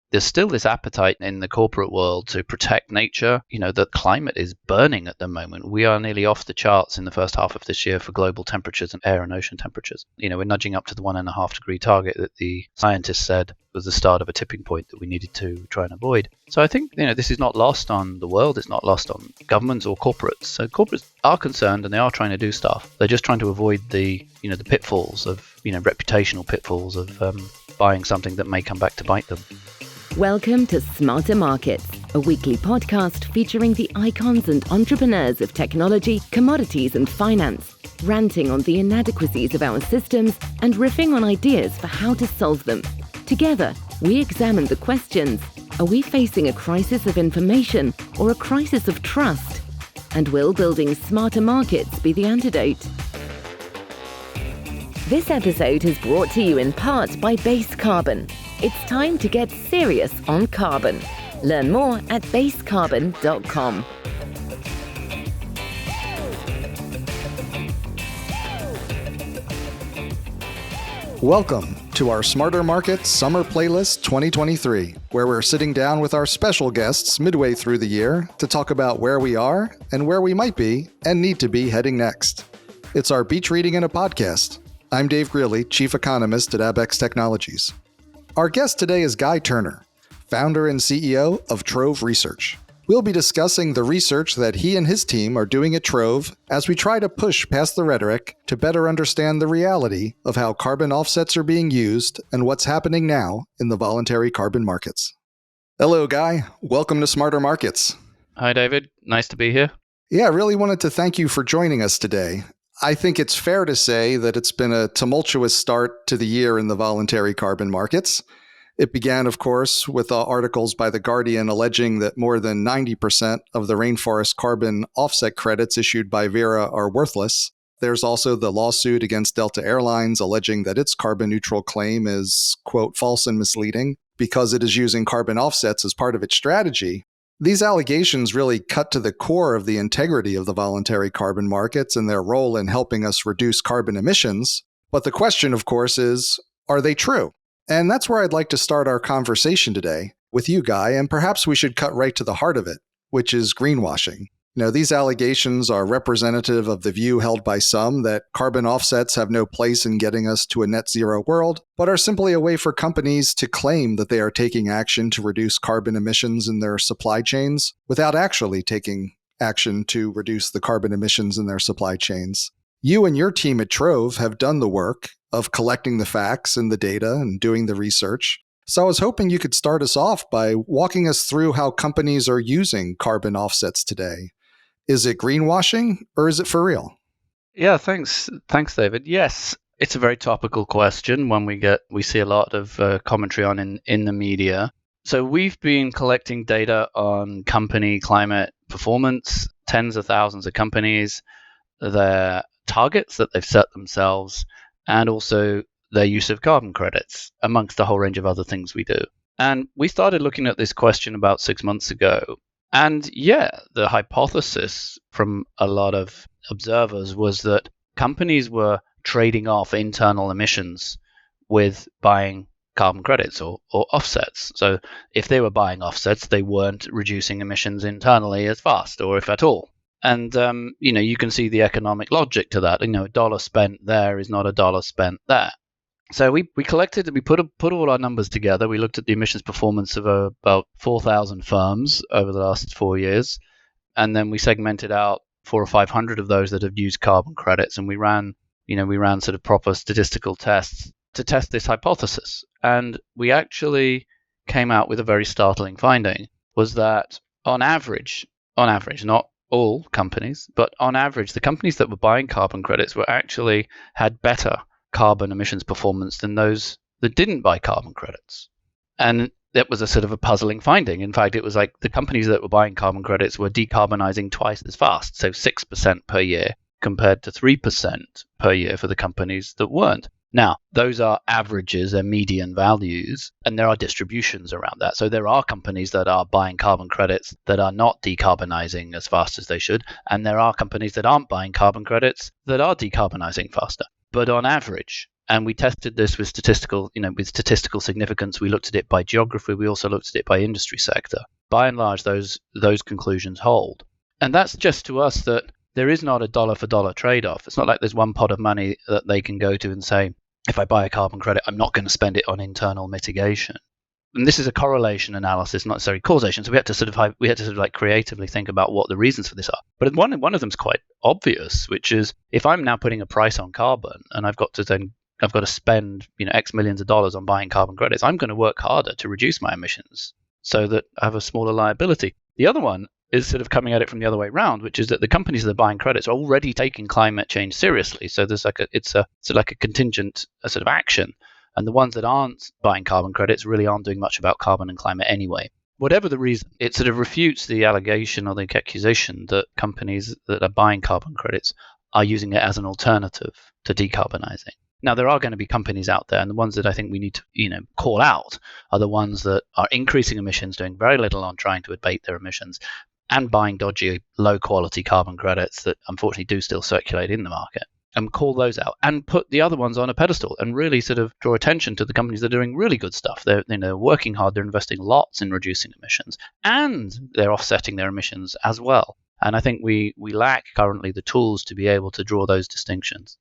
there's still this appetite in the corporate world to protect nature. The climate is burning at the moment. We are nearly off the charts in the first half of this year for global temperatures and air and ocean temperatures. We're nudging up to the 1.5-degree target that the scientists said was the start of a tipping point that we needed to try and avoid. So I think, this is not lost on the world. It's not lost on governments or corporates. So corporates are concerned and they are trying to do stuff. They're just trying to avoid the pitfalls of, reputational pitfalls of buying something that may come back to bite them. Welcome to Smarter Markets, a weekly podcast featuring the icons and entrepreneurs of technology, commodities and finance, ranting on the inadequacies of our systems and riffing on ideas for how to solve them. Together, we examine the questions: are we facing a crisis of information or a crisis of trust? And will building smarter markets be the antidote? This episode is brought to you in part by Base Carbon. It's time to get serious on carbon. Learn more at basecarbon.com. Welcome to our Smarter Markets Summer Playlist 2023, where we're sitting down with our special guests midway through the year to talk about where we are and where we might be and need to be heading next. It's our beach reading in a podcast. I'm Dave Greeley, Chief Economist at Abex Technologies. Our guest today is Guy Turner, founder and CEO of Trove Research. We'll be discussing the research that he and his team are doing at Trove as we try to push past the rhetoric to better understand the reality of how carbon offsets are being used and what's happening now in the voluntary carbon markets. Hello, Guy. Welcome to Smarter Markets. Hi, David. Nice to be here. Yeah, I really wanted to thank you for joining us today. I think it's fair to say that it's been a tumultuous start to the year in the voluntary carbon markets. It began, of course, with articles by The Guardian alleging that more than 90% of the rainforest carbon offset credits issued by Vera are worthless. There's also the lawsuit against Delta Airlines alleging that its carbon neutral claim is, quote, false and misleading because it is using carbon offsets as part of its strategy. These allegations really cut to the core of the integrity of the voluntary carbon markets and their role in helping us reduce carbon emissions. But the question, of course, is, are they true? And that's where I'd like to start our conversation today with you, Guy, and perhaps we should cut right to the heart of it, which is greenwashing. These allegations are representative of the view held by some that carbon offsets have no place in getting us to a net zero world, but are simply a way for companies to claim that they are taking action to reduce carbon emissions in their supply chains without actually taking action to reduce the carbon emissions in their supply chains. You and your team at Trove have done the work of collecting the facts and the data and doing the research. So I was hoping you could start us off by walking us through how companies are using carbon offsets today. Is it greenwashing or is it for real? Yeah, thanks. Thanks, David. Yes, it's a very topical question, one we see a lot of commentary on in the media. So we've been collecting data on company climate performance, tens of thousands of companies, their targets that they've set themselves, and also their use of carbon credits, amongst a whole range of other things we do. And we started looking at this question about 6 months ago. And yeah, the hypothesis from a lot of observers was that companies were trading off internal emissions with buying carbon credits or offsets. So if they were buying offsets, they weren't reducing emissions internally as fast, or if at all. And, you can see the economic logic to that. A dollar spent there is not a dollar spent there. So we collected, we put all our numbers together. We looked at the emissions performance of about 4,000 firms over the last 4 years. And then we segmented out 400 or 500 of those that have used carbon credits. And we ran sort of proper statistical tests to test this hypothesis. And we actually came out with a very startling finding, was that on average, not all companies, but on average, the companies that were buying carbon credits had better carbon emissions performance than those that didn't buy carbon credits. And that was a sort of a puzzling finding. In fact, it was like the companies that were buying carbon credits were decarbonizing twice as fast, so 6% per year compared to 3% per year for the companies that weren't. Now, those are averages, they're median values, and there are distributions around that. So there are companies that are buying carbon credits that are not decarbonizing as fast as they should, and there are companies that aren't buying carbon credits that are decarbonizing faster. But on average, And we tested this with statistical significance. We looked at it by geography. We also looked at it by industry sector. By and large, those conclusions hold. And that's just to us that there is not a dollar for dollar trade-off. It's not like there's one pot of money that they can go to and say, if I buy a carbon credit, I'm not going to spend it on internal mitigation. And this is a correlation analysis, not necessarily causation. So we had to sort of like creatively think about what the reasons for this are. But one of them is quite obvious, which is if I'm now putting a price on carbon and I've got to spend X millions of dollars on buying carbon credits, I'm going to work harder to reduce my emissions so that I have a smaller liability. The other one is sort of coming at it from the other way around, which is that the companies that are buying credits are already taking climate change seriously. So there's it's like a contingent sort of action. And the ones that aren't buying carbon credits really aren't doing much about carbon and climate anyway. Whatever the reason, it sort of refutes the allegation or the accusation that companies that are buying carbon credits are using it as an alternative to decarbonizing. Now, there are going to be companies out there, and the ones that I think we need to call out are the ones that are increasing emissions, doing very little on trying to abate their emissions, and buying dodgy, low-quality carbon credits that unfortunately do still circulate in the market. And call those out and put the other ones on a pedestal and really sort of draw attention to the companies that are doing really good stuff. They're working hard, they're investing lots in reducing emissions, and they're offsetting their emissions as well. And I think we lack currently the tools to be able to draw those distinctions.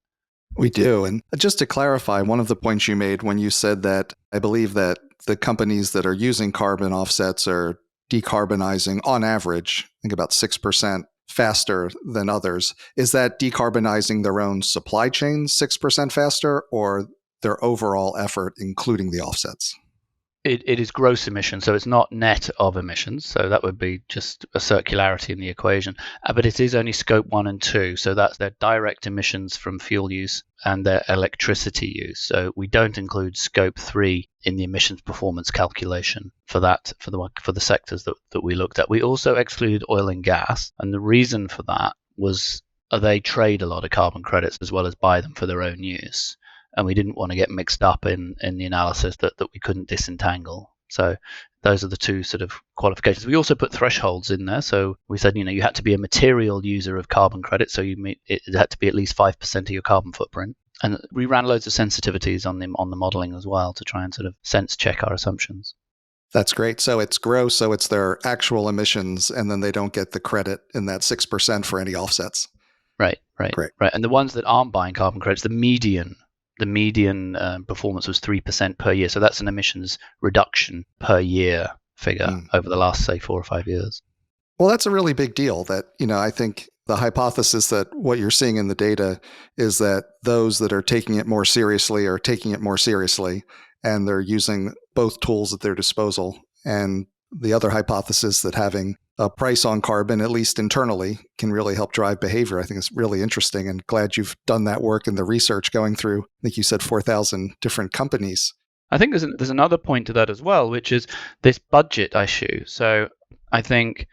We do. And just to clarify, one of the points you made when you said that I believe that the companies that are using carbon offsets are decarbonizing on average, I think about 6% faster than others. Is that decarbonizing their own supply chain 6% faster or their overall effort, including the offsets? It is gross emissions, so it's not net of emissions. So that would be just a circularity in the equation. But it is only scope 1 and 2. So that's their direct emissions from fuel use and their electricity use. So we don't include scope 3 in the emissions performance calculation for that, for the sectors that we looked at. We also excluded oil and gas. And the reason for that was they trade a lot of carbon credits as well as buy them for their own use. And we didn't want to get mixed up in the analysis that we couldn't disentangle. So those are the two sort of qualifications. We also put thresholds in there. So we said, you had to be a material user of carbon credits. So it had to be at least 5% of your carbon footprint. And we ran loads of sensitivities on the modeling as well to try and sort of sense check our assumptions. That's great. So it's gross, so it's their actual emissions, and then they don't get the credit in that 6% for any offsets. Right. Great. Right. And the ones that aren't buying carbon credits, the median performance was 3% per year. So that's an emissions reduction per year figure over the last, say, 4 or 5 years. Well, that's a really big deal that, I think the hypothesis that what you're seeing in the data is that those that are taking it more seriously are taking it more seriously, and they're using both tools at their disposal. And the other hypothesis that having a price on carbon, at least internally, can really help drive behavior. I think it's really interesting, and glad you've done that work in the research going through, I think you said 4,000 different companies. I think there's another point to that as well, which is this budget issue. So I think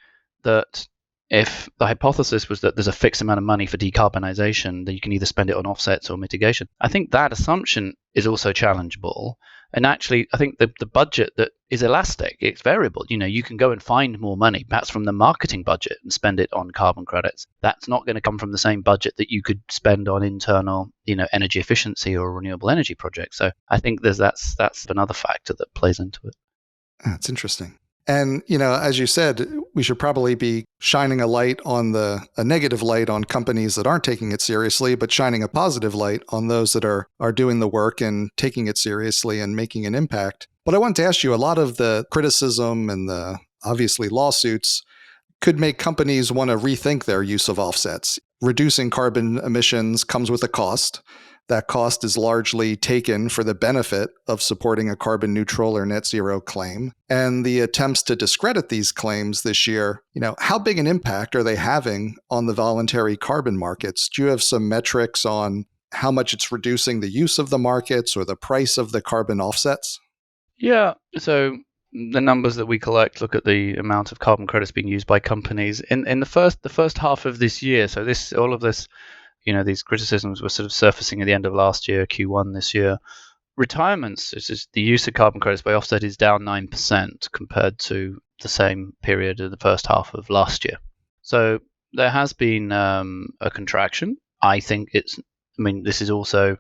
that if the hypothesis was that there's a fixed amount of money for decarbonization, that you can either spend it on offsets or mitigation, I think that assumption is also challengeable. And actually, I think the budget that is elastic, it's variable. You can go and find more money, perhaps from the marketing budget, and spend it on carbon credits. That's not going to come from the same budget that you could spend on internal, energy efficiency or renewable energy projects. So I think that's another factor that plays into it. That's interesting. And, as you said, we should probably be shining a negative light on companies that aren't taking it seriously, but shining a positive light on those that are doing the work and taking it seriously and making an impact. But I want to ask you, a lot of the criticism and the obviously lawsuits could make companies want to rethink their use of offsets. Reducing carbon emissions comes with a cost. That cost is largely taken for the benefit of supporting a carbon neutral or net zero claim. And the attempts to discredit these claims this year, how big an impact are they having on the voluntary carbon markets? Do you have some metrics on how much it's reducing the use of the markets or the price of the carbon offsets? Yeah. So the numbers that we collect look at the amount of carbon credits being used by companies in the first half of this year. So all of this, these criticisms were sort of surfacing at the end of last year, Q1 this year. Retirements, the use of carbon credits by offset is down 9% compared to the same period of the first half of last year. So there has been a contraction. I think this is also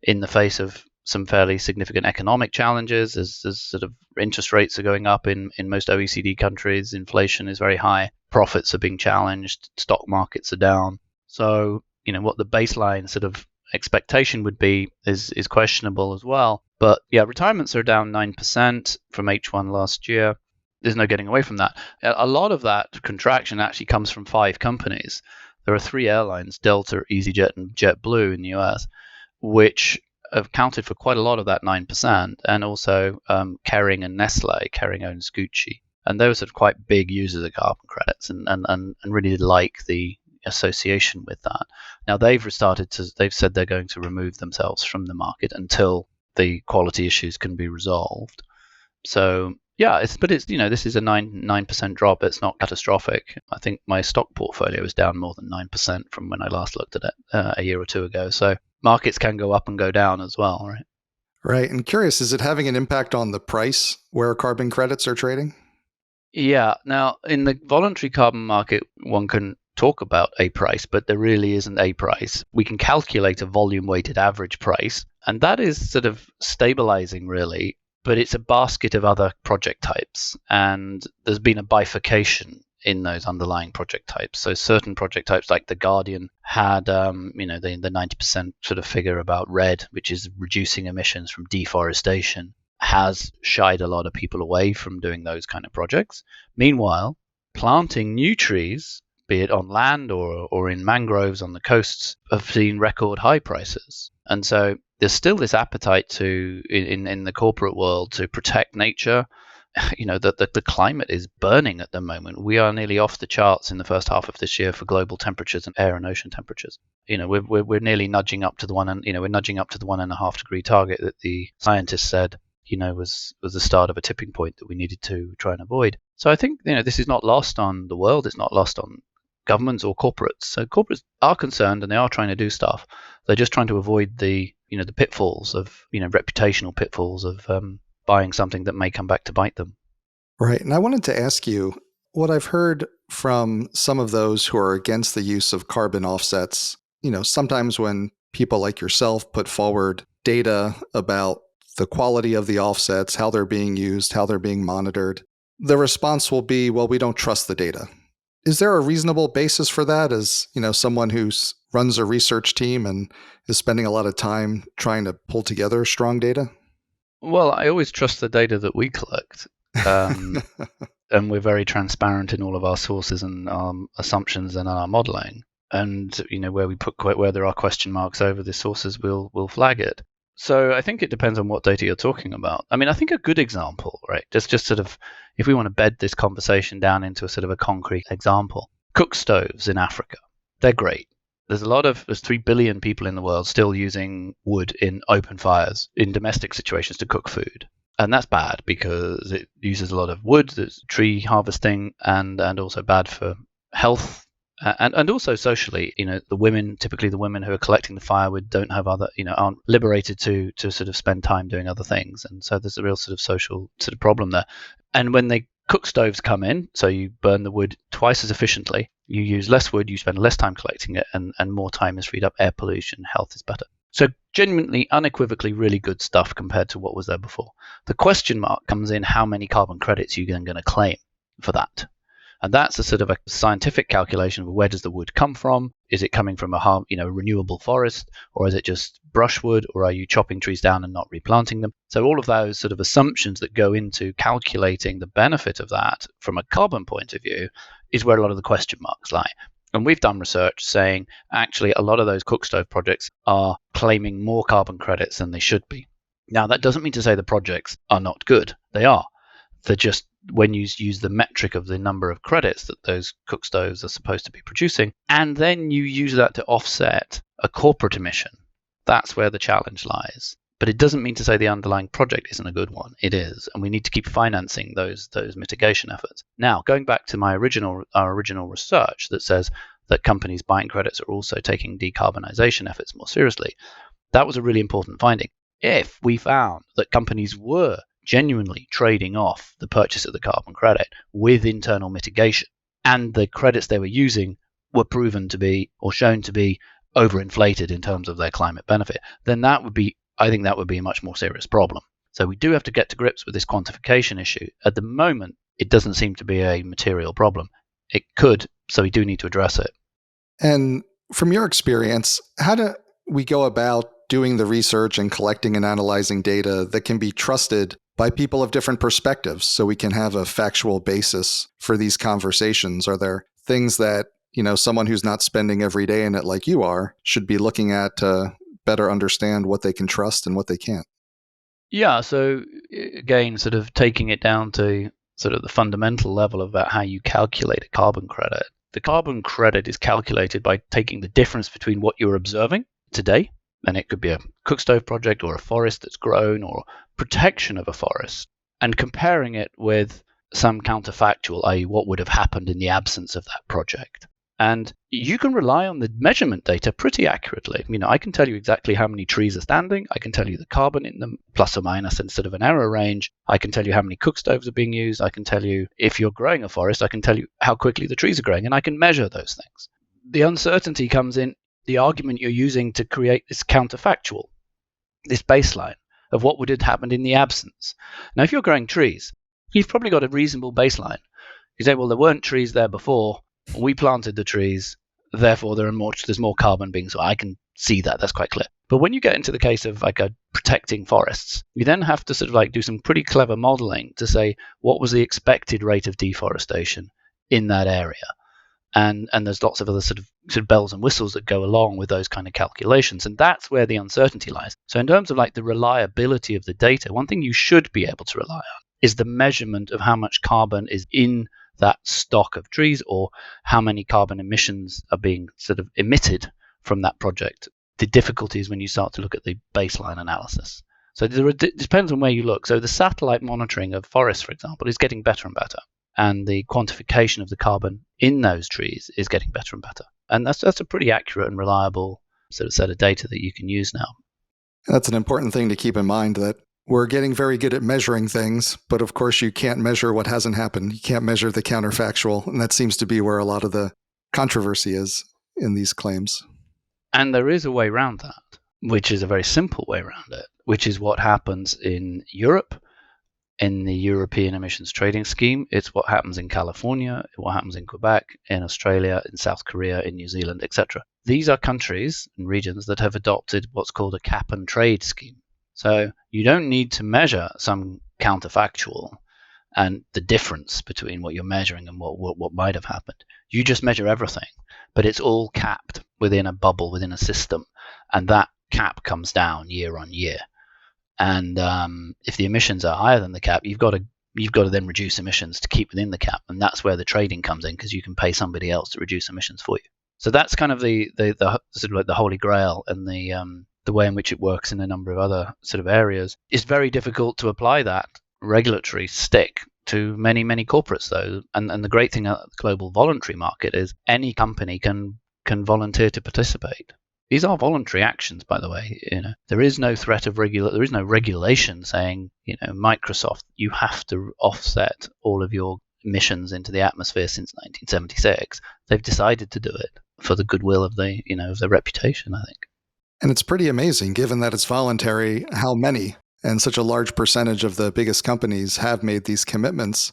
in the face of some fairly significant economic challenges, as sort of interest rates are going up in most OECD countries, inflation is very high, profits are being challenged, stock markets are down. So, what the baseline sort of expectation would be is questionable as well. But yeah, retirements are down 9% from H1 last year. There's no getting away from that. A lot of that contraction actually comes from 5 companies. There are 3 airlines, Delta, EasyJet, and JetBlue in the US, which have accounted for quite a lot of that 9%, and also Kering and Nestle. Kering owns Gucci. And they were sort of quite big users of carbon credits and really like the association with that. Now they've said they're going to remove themselves from the market until the quality issues can be resolved. So yeah, this is a 9% drop. It's not catastrophic. I think my stock portfolio is down more than 9% from when I last looked at it a year or two ago. So markets can go up and go down as well, right? Right. And curious, is it having an impact on the price where carbon credits are trading? Yeah. Now, in the voluntary carbon market, one can talk about a price, but there really isn't a price. We can calculate a volume-weighted average price, and that is sort of stabilizing, really. But it's a basket of other project types, and there's been a bifurcation in those underlying project types. So certain project types, like The Guardian, had the 90% sort of figure about RED, which is reducing emissions from deforestation, has shied a lot of people away from doing those kind of projects. Meanwhile, planting new trees, be it on land or in mangroves on the coasts, have seen record high prices. And so there's still this appetite in the corporate world to protect nature. The climate is burning at the moment. We are nearly off the charts in the first half of this year for global temperatures and air and ocean temperatures. We're nearly nudging up to the 1.5 degree target that the scientists said was the start of a tipping point that we needed to try and avoid. So I think this is not lost on the world. It's not lost on governments or corporates. So corporates are concerned and they are trying to do stuff. They're just trying to avoid the pitfalls of reputational pitfalls of buying something that may come back to bite them. Right. And I wanted to ask you, what I've heard from some of those who are against the use of carbon offsets, sometimes when people like yourself put forward data about the quality of the offsets, how they're being used, how they're being monitored, the response will be, well, we don't trust the data. Is there a reasonable basis for that as, someone who runs a research team and is spending a lot of time trying to pull together strong data? Well, I always trust the data that we collect. And we're very transparent in all of our sources and assumptions and our modeling. And, where there are question marks over the sources, we'll flag it. So I think it depends on what data you're talking about. I mean, I think a good example, right, just sort of, if we want to bed this conversation down into a sort of a concrete example, cook stoves in Africa, they're great. There's 3 billion people in the world still using wood in open fires in domestic situations to cook food. And that's bad because it uses a lot of wood, there's tree harvesting, and also bad for health. And also socially, typically the women who are collecting the firewood don't have aren't liberated to sort of spend time doing other things. And so there's a real sort of social sort of problem there. And when the cook stoves come in, so you burn the wood twice as efficiently, you use less wood, you spend less time collecting it, and more time is freed up, air pollution, health is better. So genuinely, unequivocally, really good stuff compared to what was there before. The question mark comes in how many carbon credits you're then going to claim for that. And that's a sort of a scientific calculation of where does the wood come from? Is it coming from a renewable forest, or is it just brushwood, or are you chopping trees down and not replanting them? So all of those sort of assumptions that go into calculating the benefit of that from a carbon point of view is where a lot of the question marks lie. And we've done research saying actually a lot of those cook stove projects are claiming more carbon credits than they should be. Now, that doesn't mean to say the projects are not good. They are. They're just, when you use the metric of the number of credits that those cook stoves are supposed to be producing, and then you use that to offset a corporate emission, that's where the challenge lies. But it doesn't mean to say the underlying project isn't a good one. It is, and we need to keep financing those mitigation efforts. Now, going back to our original research that says that companies buying credits are also taking decarbonization efforts more seriously, that was a really important finding. If we found that companies were genuinely trading off the purchase of the carbon credit with internal mitigation, and the credits they were using were proven to be or shown to be overinflated in terms of their climate benefit, then I think that would be a much more serious problem. So we do have to get to grips with this quantification issue. At the moment, it doesn't seem to be a material problem. It could, so we do need to address it. And from your experience, how do we go about doing the research and collecting and analyzing data that can be trusted by people of different perspectives so we can have a factual basis for these conversations? Are there things that, someone who's not spending every day in it like you are should be looking at to better understand what they can trust and what they can't? Yeah, so again, sort of taking it down to sort of the fundamental level about how you calculate a carbon credit. The carbon credit is calculated by taking the difference between what you're observing today, and it could be a cookstove project or a forest that's grown or protection of a forest, and comparing it with some counterfactual, i.e. what would have happened in the absence of that project. And you can rely on the measurement data pretty accurately. I can tell you exactly how many trees are standing. I can tell you the carbon in them, plus or minus, instead of an error range. I can tell you how many cookstoves are being used. I can tell you if you're growing a forest, I can tell you how quickly the trees are growing, and I can measure those things. The uncertainty comes in the argument you're using to create this counterfactual, this baseline of what would have happened in the absence. Now, if you're growing trees, you've probably got a reasonable baseline. You say, well, there weren't trees there before. We planted the trees, therefore there's more carbon being, so I can see that. That's quite clear. But when you get into the case of protecting forests, you then have to sort of do some pretty clever modeling to say what was the expected rate of deforestation in that area. And there's lots of other sort of bells and whistles that go along with those kind of calculations. And that's where the uncertainty lies. So in terms of the reliability of the data, one thing you should be able to rely on is the measurement of how much carbon is in that stock of trees, or how many carbon emissions are being sort of emitted from that project. The difficulty is when you start to look at the baseline analysis. So it depends on where you look. So the satellite monitoring of forests, for example, is getting better and better. And the quantification of the carbon in those trees is getting better and better. And that's a pretty accurate and reliable sort of set of data that you can use now. That's an important thing to keep in mind, that we're getting very good at measuring things, but of course you can't measure what hasn't happened. You can't measure the counterfactual, and that seems to be where a lot of the controversy is in these claims. And there is a way around that, which is a very simple way around it, which is what happens in Europe, in the European Emissions Trading Scheme. It's what happens in California, what happens in Quebec, in Australia, in South Korea, in New Zealand, etc. These are countries and regions that have adopted what's called a cap and trade scheme. So you don't need to measure some counterfactual and the difference between what you're measuring and what might have happened. You just measure everything, but it's all capped within a bubble, within a system, and that cap comes down year on year. And if the emissions are higher than the cap, you've got to then reduce emissions to keep within the cap, and that's where the trading comes in, because you can pay somebody else to reduce emissions for you. So that's kind of the sort of the holy grail, and the way in which it works in a number of other sort of areas. It's very difficult to apply that regulatory stick to many, many corporates, though. And the great thing about the global voluntary market is any company can volunteer to participate. These are voluntary actions, by the way. There is no threat of there is no regulation saying, Microsoft, you have to offset all of your emissions into the atmosphere since 1976. They've decided to do it for the goodwill of of their reputation, I think. And it's pretty amazing, given that it's voluntary, how many and such a large percentage of the biggest companies have made these commitments.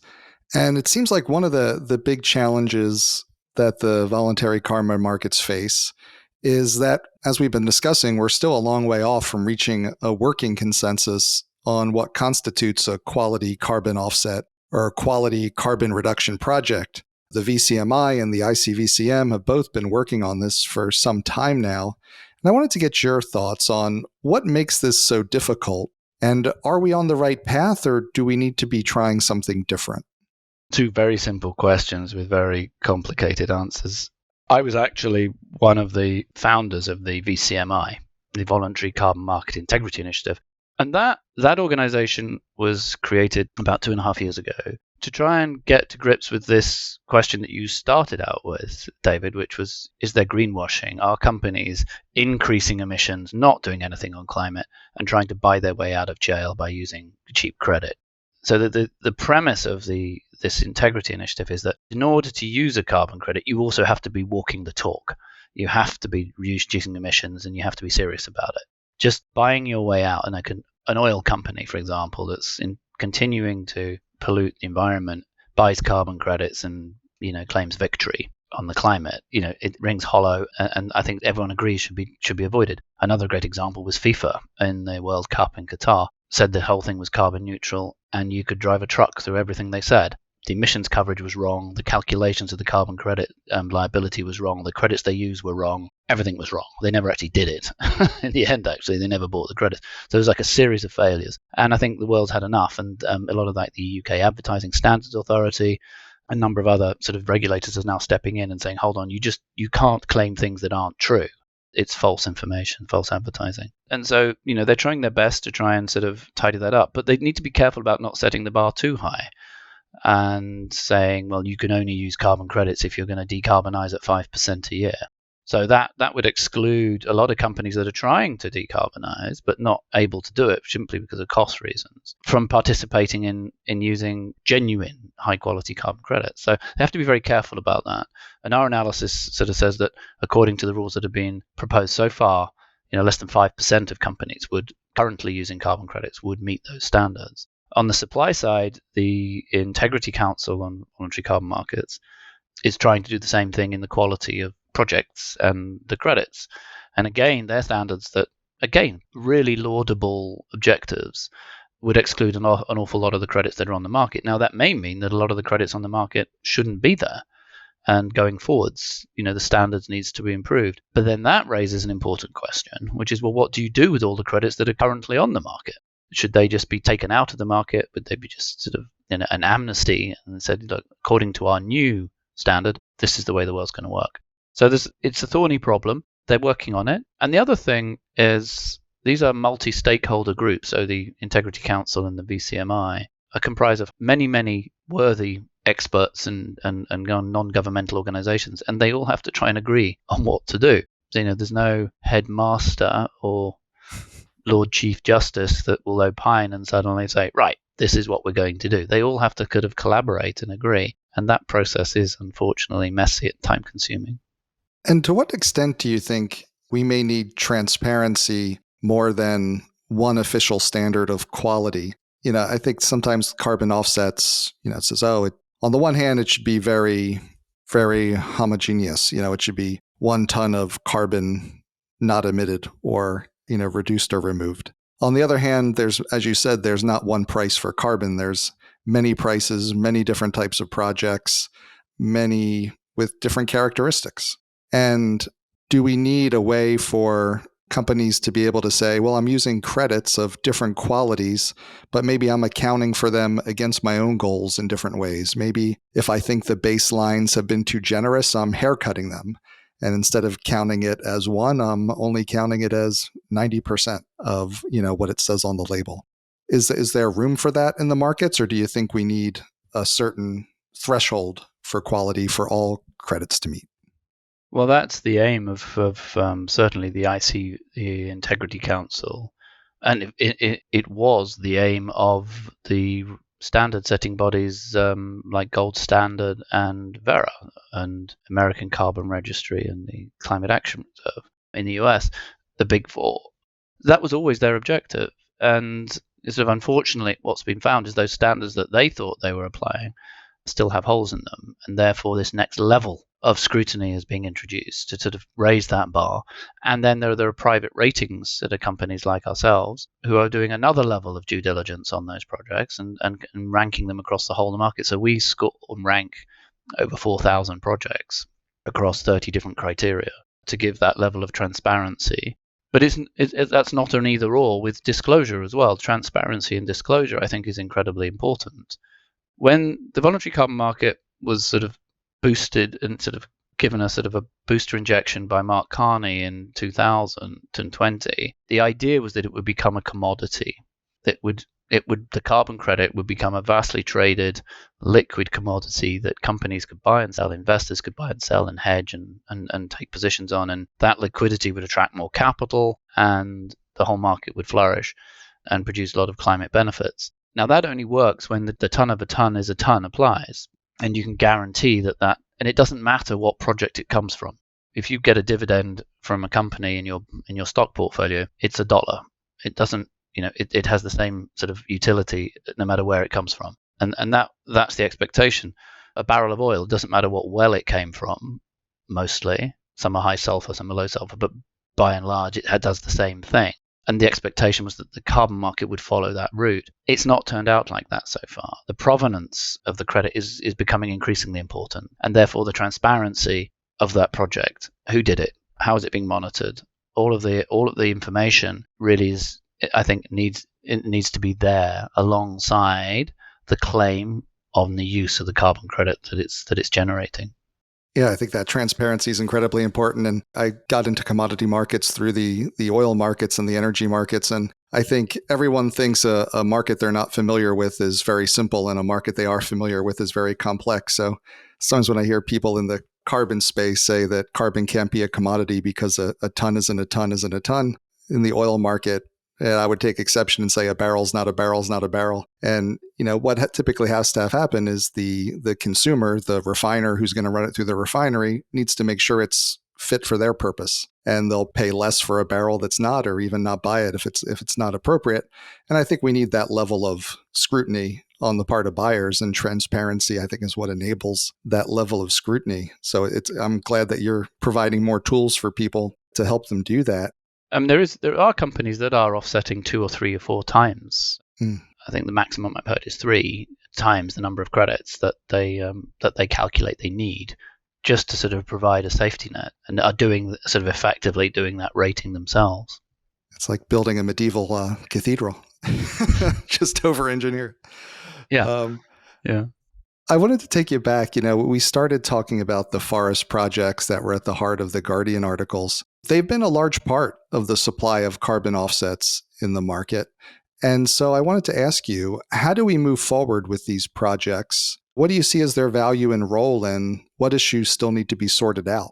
And it seems like one of the big challenges that the voluntary carbon markets face is that, as we've been discussing, we're still a long way off from reaching a working consensus on what constitutes a quality carbon offset or a quality carbon reduction project. The VCMI and the ICVCM have both been working on this for some time now. And I wanted to get your thoughts on what makes this so difficult, and are we on the right path, or do we need to be trying something different? Two very simple questions with very complicated answers. I was actually one of the founders of the VCMI, the Voluntary Carbon Market Integrity Initiative. And that organization was created about 2.5 years ago to try and get to grips with this question that you started out with, David, which was, is there greenwashing? Are companies increasing emissions, not doing anything on climate, and trying to buy their way out of jail by using cheap credit? So the premise of this integrity initiative is that in order to use a carbon credit, you also have to be walking the talk. You have to be reducing emissions and you have to be serious about it. Just buying your way out, and an oil company, for example, that's continuing to pollute the environment, buys carbon credits and claims victory on the climate, it rings hollow, and I think everyone agrees should be avoided. Another great example was FIFA in the World Cup in Qatar, said the whole thing was carbon neutral and you could drive a truck through everything they said. The emissions coverage was wrong, the calculations of the carbon credit liability was wrong, the credits they used were wrong, everything was wrong. They never actually did it. In the end, actually, they never bought the credits. So it was like a series of failures. And I think the world's had enough, and a lot of the UK Advertising Standards Authority, a number of other sort of regulators are now stepping in and saying, hold on, you can't claim things that aren't true. It's false information, false advertising. And so, they're trying their best to try and sort of tidy that up, but they need to be careful about not setting the bar too high and saying, well, you can only use carbon credits if you're going to decarbonize at 5% a year. So that would exclude a lot of companies that are trying to decarbonize but not able to do it simply because of cost reasons from participating in using genuine high quality carbon credits. So they have to be very careful about that. And our analysis sort of says that according to the rules that have been proposed so far, less than 5% of companies would currently using carbon credits would meet those standards. On the supply side, the Integrity Council on Voluntary Carbon Markets is trying to do the same thing in the quality of projects and the credits. And again, their standards that, again, really laudable objectives would exclude an awful lot of the credits that are on the market. Now, that may mean that a lot of the credits on the market shouldn't be there. And going forwards, the standards needs to be improved. But then that raises an important question, which is, well, what do you do with all the credits that are currently on the market? Should they just be taken out of the market? Would they be just sort of an amnesty and said, look, according to our new standard, this is the way the world's going to work? So it's a thorny problem. They're working on it. And the other thing is these are multi-stakeholder groups. So the Integrity Council and the VCMI are comprised of many, many worthy experts and non-governmental organizations. And they all have to try and agree on what to do. So, there's no headmaster or Lord Chief Justice that will opine and suddenly say, right, this is what we're going to do. They all have to kind of collaborate and agree. And that process is unfortunately messy and time consuming. And to what extent do you think we may need transparency more than one official standard of quality? I think sometimes carbon offsets, it says, on the one hand, it should be very, very homogeneous. It should be 1 ton of carbon not emitted or reduced or removed. On the other hand, as you said, there's not one price for carbon. There's many prices, many different types of projects, many with different characteristics. And do we need a way for companies to be able to say, well, I'm using credits of different qualities, but maybe I'm accounting for them against my own goals in different ways. Maybe if I think the baselines have been too generous, I'm haircutting them. And instead of counting it as 1, I'm only counting it as 90% of, what it says on the label. Is there room for that in the markets, or do you think we need a certain threshold for quality for all credits to meet? Well, that's the aim of certainly the Integrity Council. And it was the aim of the standard setting bodies like Gold Standard and Verra and American Carbon Registry and the Climate Action Reserve in the US, the Big Four. That was always their objective. And sort of unfortunately, what's been found is those standards that they thought they were applying still have holes in them. And therefore, this next level of scrutiny is being introduced to sort of raise that bar. And then there are private ratings that are companies like ourselves who are doing another level of due diligence on those projects and ranking them across the whole of the market. So we score and rank over 4,000 projects across 30 different criteria to give that level of transparency. But that's not an either or with disclosure as well. Transparency and disclosure, I think, is incredibly important. When the voluntary carbon market was sort of boosted and sort of given a sort of a booster injection by Mark Carney in 2020, the idea was that it would become a commodity. The carbon credit would become a vastly traded liquid commodity that companies could buy and sell, investors could buy and sell and hedge and take positions on, and that liquidity would attract more capital and the whole market would flourish and produce a lot of climate benefits. Now, that only works when the ton of a ton is a ton applies, and you can guarantee that, and it doesn't matter what project it comes from. if you get a dividend from a company in your stock portfolio, it's $1. It doesn't, it has the same sort of utility no matter where it comes from. And that's the expectation. A barrel of oil, doesn't matter what well it came from, mostly. Some are high sulfur, some are low sulfur, but by and large, it does the same thing. And the expectation was that the carbon market would follow that route. It's not turned out like that so far. The provenance of the credit is becoming increasingly important, and therefore the transparency of that project. Who did it? How is it being monitored? All of the information really is, I think, needs to be there alongside the claim on the use of the carbon credit that it's generating. Yeah, I think that transparency is incredibly important. And I got into commodity markets through the oil markets and the energy markets. And I think everyone thinks a market they're not familiar with is very simple, and a market they are familiar with is very complex. So sometimes when I hear people in the carbon space say that carbon can't be a commodity because a ton isn't a ton isn't a ton, in the oil market, I would take exception and say a barrel's not a barrel's not a barrel. And what typically has to have happen is the consumer, the refiner who's going to run it through the refinery, needs to make sure it's fit for their purpose, and they'll pay less for a barrel that's not, or even not buy it if it's not appropriate. And I think we need that level of scrutiny on the part of buyers, and transparency, I think, is what enables that level of scrutiny. So I'm glad that you're providing more tools for people to help them do that. There are companies that are offsetting 2 or 3 or 4 times. I think the maximum I've heard is 3 times the number of credits that they calculate they need, just to sort of provide a safety net, and are doing sort of effectively doing that rating themselves. It's like building a medieval cathedral, just over-engineered. Yeah. Yeah. I wanted to take you back. We started talking about the forest projects that were at the heart of the Guardian articles. They've been a large part of the supply of carbon offsets in the market. And so I wanted to ask you, how do we move forward with these projects? What do you see as their value and role, and what issues still need to be sorted out?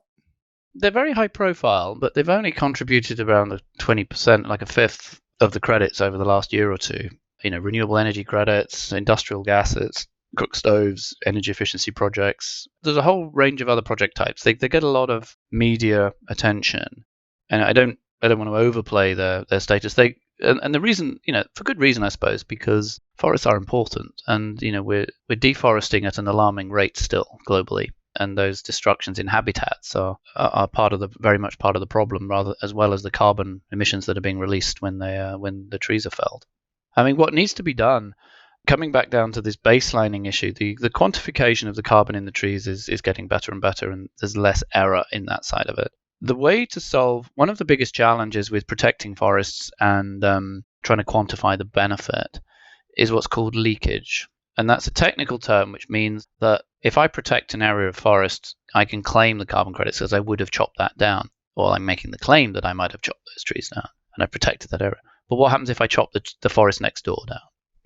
They're very high profile, but they've only contributed around 20%, like a fifth of the credits over the last year or two. Renewable energy credits, industrial gases, cook stoves, energy efficiency projects. There's a whole range of other project types. They get a lot of media attention, and I don't want to overplay their status. And the reason, for good reason, I suppose, because forests are important, and we're deforesting at an alarming rate still globally, and those destructions in habitats are very much part of the problem, rather, as well as the carbon emissions that are being released when the trees are felled. I mean, what needs to be done, coming back down to this baselining issue, the quantification of the carbon in the trees is getting better and better, and there's less error in that side of it. The way to solve one of the biggest challenges with protecting forests and trying to quantify the benefit is what's called leakage. And that's a technical term which means that if I protect an area of forest, I can claim the carbon credits as I would have chopped that down. Or I'm making the claim that I might have chopped those trees down and I protected that area. But what happens if I chop the forest next door down?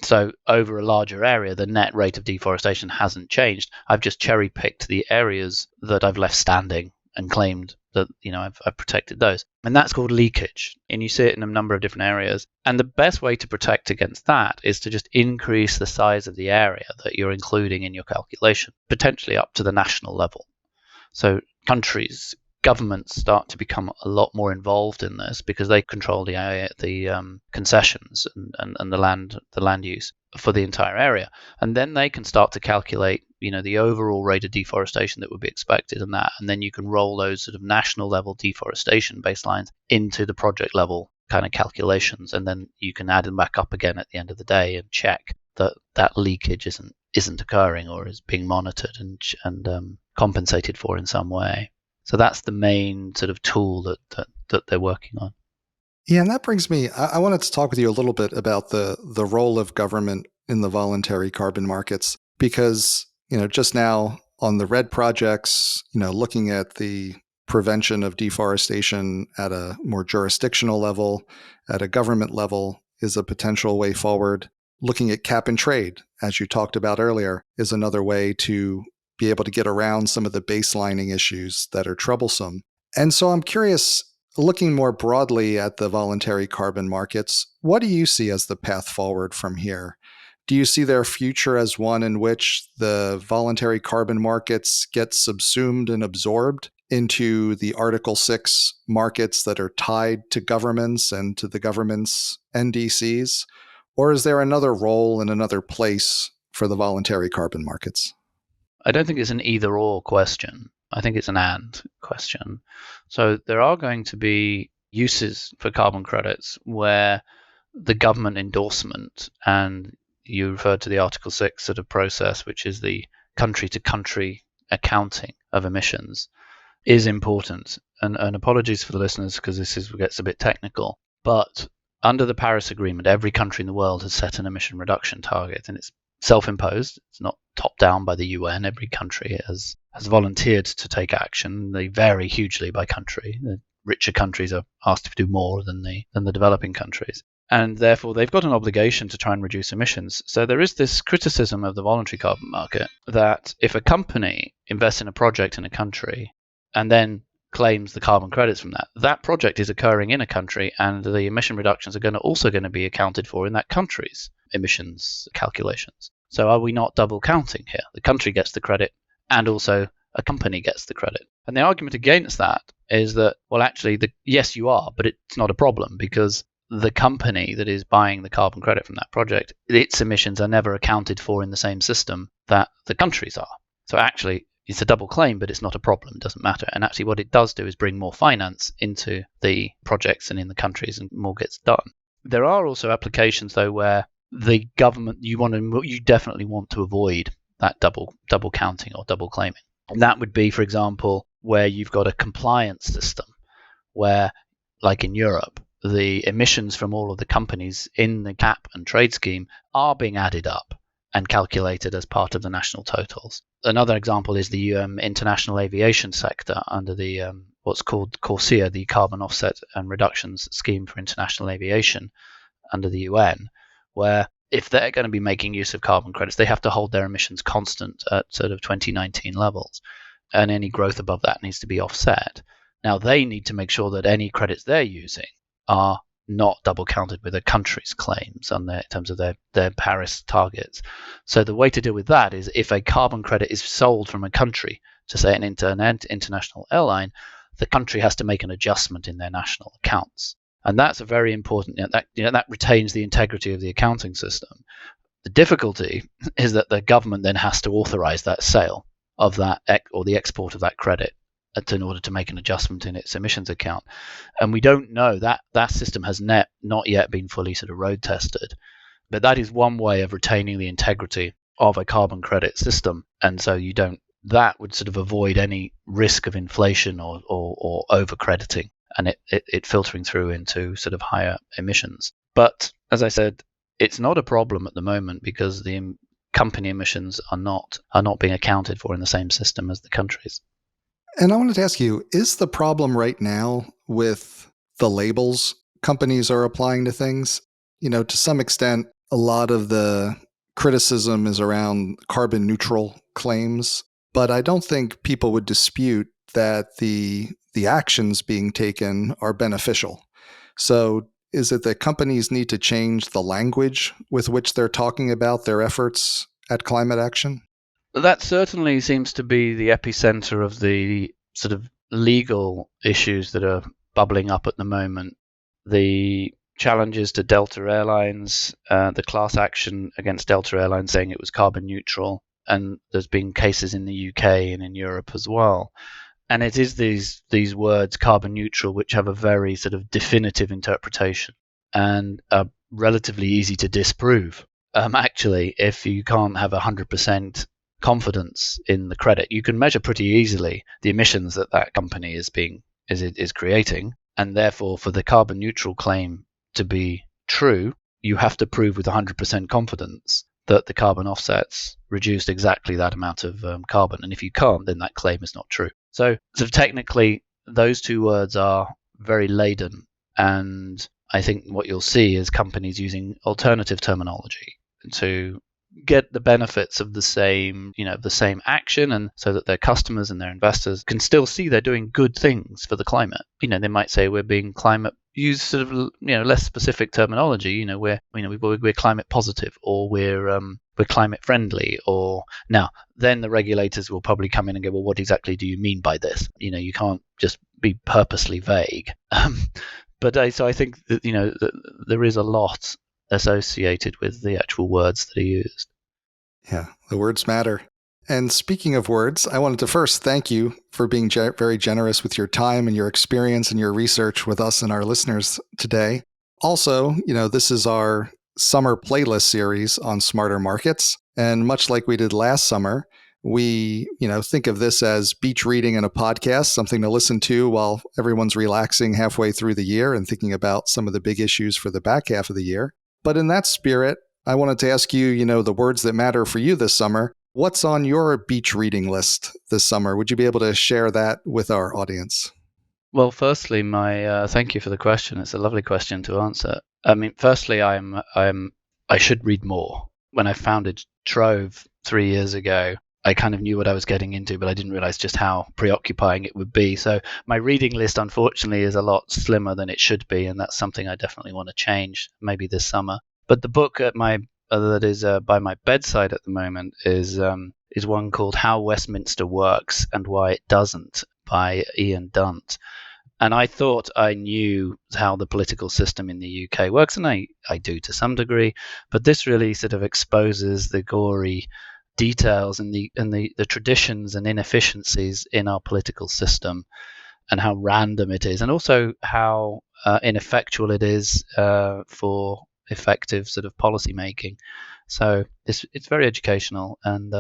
So over a larger area, the net rate of deforestation hasn't changed. I've just cherry-picked the areas that I've left standing and claimed that I've protected those. And that's called leakage. And you see it in a number of different areas. And the best way to protect against that is to just increase the size of the area that you're including in your calculation, potentially up to the national level. So countries, governments start to become a lot more involved in this because they control the concessions and the land use for the entire area, and then they can start to calculate the overall rate of deforestation that would be expected, and then you can roll those sort of national level deforestation baselines into the project level kind of calculations, and then you can add them back up again at the end of the day and check that leakage isn't occurring or is being monitored and compensated for in some way. So that's the main sort of tool that they're working on. Yeah, and that brings me, I wanted to talk with you a little bit about the role of government in the voluntary carbon markets, because, just now on the RED projects, looking at the prevention of deforestation at a more jurisdictional level, at a government level, is a potential way forward. Looking at cap and trade, as you talked about earlier, is another way to be able to get around some of the baselining issues that are troublesome. And so I'm curious, looking more broadly at the voluntary carbon markets, what do you see as the path forward from here? Do you see their future as one in which the voluntary carbon markets get subsumed and absorbed into the Article 6 markets that are tied to governments and to the government's NDCs? Or is there another role and another place for the voluntary carbon markets? I don't think it's an either or question. I think it's an and question. So there are going to be uses for carbon credits where the government endorsement, and you referred to the Article 6 sort of process, which is the country to country accounting of emissions, is important. And apologies for the listeners because gets a bit technical. But under the Paris Agreement, every country in the world has set an emission reduction target, and it's self-imposed. It's not top down by the UN. Every country has volunteered to take action. They vary hugely by country. The richer countries are asked to do more than the developing countries. And therefore, they've got an obligation to try and reduce emissions. So there is this criticism of the voluntary carbon market that if a company invests in a project in a country and then claims the carbon credits from that project is occurring in a country, and the emission reductions are also going to be accounted for in that country's emissions calculations. So are we not double counting here? The country gets the credit and also a company gets the credit. And the argument against that is that, well, actually, yes, you are, but it's not a problem because the company that is buying the carbon credit from that project, its emissions are never accounted for in the same system that the countries are. So actually, it's a double claim, but it's not a problem. It doesn't matter. And actually, what it does do is bring more finance into the projects and in the countries, and more gets done. There are also applications, though, where the government you definitely want to avoid that double counting or double claiming. And that would be, for example, where you've got a compliance system where, like in Europe, the emissions from all of the companies in the cap and trade scheme are being added up and calculated as part of the national totals. Another example is the international aviation sector under the what's called CORSIA, the Carbon Offset and Reductions Scheme for International Aviation under the UN, where if they're going to be making use of carbon credits, they have to hold their emissions constant at sort of 2019 levels, and any growth above that needs to be offset. Now, they need to make sure that any credits they're using are not double counted with a country's claims in terms of their Paris targets. So the way to deal with that is if a carbon credit is sold from a country to, say, an international airline, the country has to make an adjustment in their national accounts. And that's a very important, that retains the integrity of the accounting system. The difficulty is that the government then has to authorize that sale of that or the export of that credit in order to make an adjustment in its emissions account. And we don't know that system has not yet been fully sort of road tested. But that is one way of retaining the integrity of a carbon credit system. And so that would sort of avoid any risk of inflation or over crediting and it filtering through into sort of higher emissions. But as I said, it's not a problem at the moment because the company emissions are not being accounted for in the same system as the countries. And I wanted to ask you, is the problem right now with the labels companies are applying to things? To some extent, a lot of the criticism is around carbon neutral claims, but I don't think people would dispute that the actions being taken are beneficial. So is it that companies need to change the language with which they're talking about their efforts at climate action? That certainly seems to be the epicenter of the sort of legal issues that are bubbling up at the moment. The challenges to Delta Airlines, the class action against Delta Airlines saying it was carbon neutral, and there's been cases in the UK and in Europe as well. And it is these words, carbon neutral, which have a very sort of definitive interpretation and are relatively easy to disprove. Actually, if you can't have 100% confidence in the credit, you can measure pretty easily the emissions that company is creating, and therefore for the carbon neutral claim to be true, you have to prove with 100% confidence that the carbon offsets reduced exactly that amount of carbon. And if you can't, then that claim is not true. So technically, those two words are very laden, and I think what you'll see is companies using alternative terminology to get the benefits of the same action, and so that their customers and their investors can still see they're doing good things for the climate. They might say we're being climate, use sort of less specific terminology. We're climate positive, or we're we're climate friendly, or now then the regulators will probably come in and go, well, what exactly do you mean by this? You can't just be purposely vague. So I think that that there is a lot associated with the actual words that are used. Yeah, the words matter. And speaking of words, I wanted to first thank you for being very generous with your time and your experience and your research with us and our listeners today. Also, this is our summer playlist series on Smarter Markets. And much like we did last summer, we, think of this as beach reading and a podcast, something to listen to while everyone's relaxing halfway through the year and thinking about some of the big issues for the back half of the year. But in that spirit, I wanted to ask you, the words that matter for you this summer. What's on your beach reading list this summer? Would you be able to share that with our audience? Well, firstly, thank you for the question. It's a lovely question to answer. I mean, firstly, I should read more. When I founded Trove 3 years ago, I kind of knew what I was getting into, but I didn't realize just how preoccupying it would be. So my reading list, unfortunately, is a lot slimmer than it should be, and that's something I definitely want to change, maybe this summer. But the book that is by my bedside at the moment is one called How Westminster Works and Why It Doesn't by Ian Dunt. And I thought I knew how the political system in the UK works, and I do to some degree, but this really sort of exposes the gory details and the traditions and inefficiencies in our political system, and how random it is, and also how ineffectual it is for effective sort of policy making. So it's very educational, and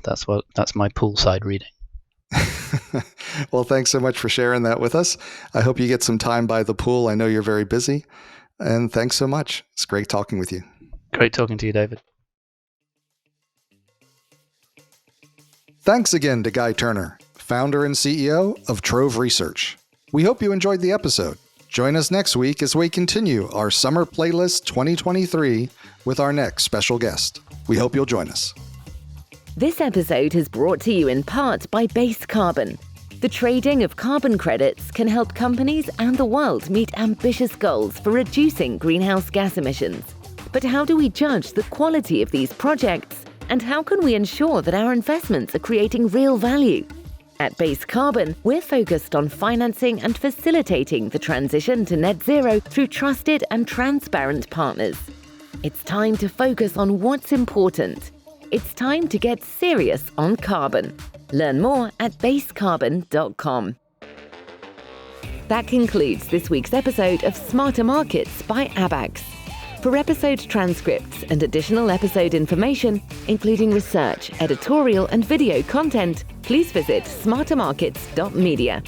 that's my poolside reading. Well, thanks so much for sharing that with us. I hope you get some time by the pool. I know you're very busy. And thanks so much. It's great talking with you. Great talking to you, David. Thanks again to Guy Turner, founder and CEO of Trove Research. We hope you enjoyed the episode. Join us next week as we continue our Summer Playlist 2023 with our next special guest. We hope you'll join us. This episode is brought to you in part by Base Carbon. The trading of carbon credits can help companies and the world meet ambitious goals for reducing greenhouse gas emissions. But how do we judge the quality of these projects? And how can we ensure that our investments are creating real value? At Base Carbon, we're focused on financing and facilitating the transition to net zero through trusted and transparent partners. It's time to focus on what's important. It's time to get serious on carbon. Learn more at basecarbon.com. That concludes this week's episode of Smarter Markets by Abax. For episode transcripts and additional episode information, including research, editorial, and video content, please visit smartermarkets.media.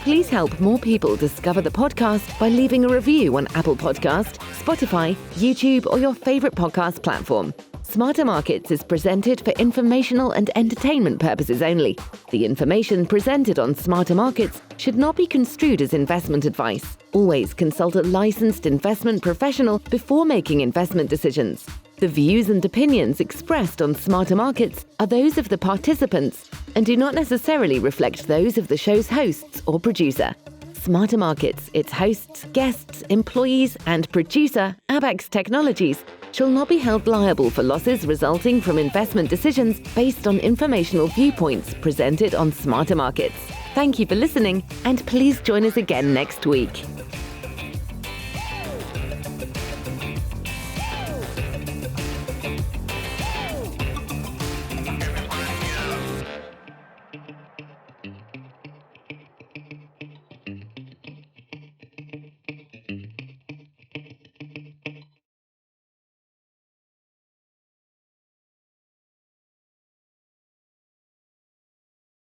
Please help more people discover the podcast by leaving a review on Apple Podcast, Spotify, YouTube, or your favorite podcast platform. Smarter Markets is presented for informational and entertainment purposes only. The information presented on Smarter Markets should not be construed as investment advice. Always consult a licensed investment professional before making investment decisions. The views and opinions expressed on Smarter Markets are those of the participants and do not necessarily reflect those of the show's hosts or producer. Smarter Markets, its hosts, guests, employees, and producer, Abax Technologies, shall not be held liable for losses resulting from investment decisions based on informational viewpoints presented on Smarter Markets. Thank you for listening, and please join us again next week.